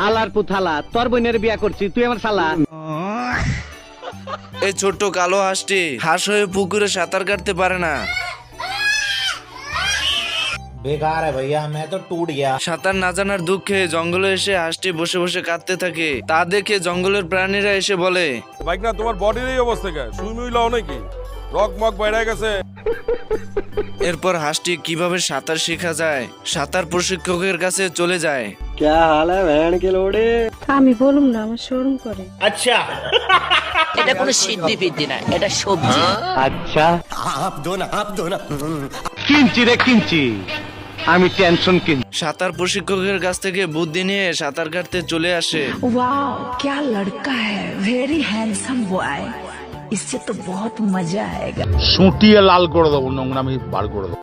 হালার পুথালা তোর বোনের বিয়া করছি তুই আমার শালা। এই ছোট্ট কালো হাঁসটি হাঁস হয়ে পুকুরে সাঁতার কাটতে পারে না। बेकार है भैया मैं तो टूट गया। সাঁতার না জানার দুঃখে জঙ্গলে এসে হাঁসটি বসে বসে কাঁদতে থাকে। তা দেখে জঙ্গলের প্রাণীরা এসে বলে, বাইক না তোমার বডির এই অবস্থা কে? সুই মুই লাও নাকি? রক মক বাইরে গেছে। এরপর হাঁসটি কিভাবে সাঁতার শেখা যায় সাঁতার প্রশিক্ষকের কাছে চলে যায়। আমি বলুম না, আমার শরম করে। अच्छा এটা কোনো সিদ্ধি ফিদ্ধি না, এটা সবজি। আচ্ছা কিনছি রে কিনছি, আমি টেনশন কিনছি। সাঁতার প্রশিক্ষকের কাছ থেকে বুদ্ধি নিয়ে সাঁতার কাটতে চলে আসে। वाओ क्या लड़का है, वेरी हैंडसम बॉय, इससे तो बहुत मजा आएगा। সুটিয়ে লাল করে দেবো, নোংরামি বার করে দেবো।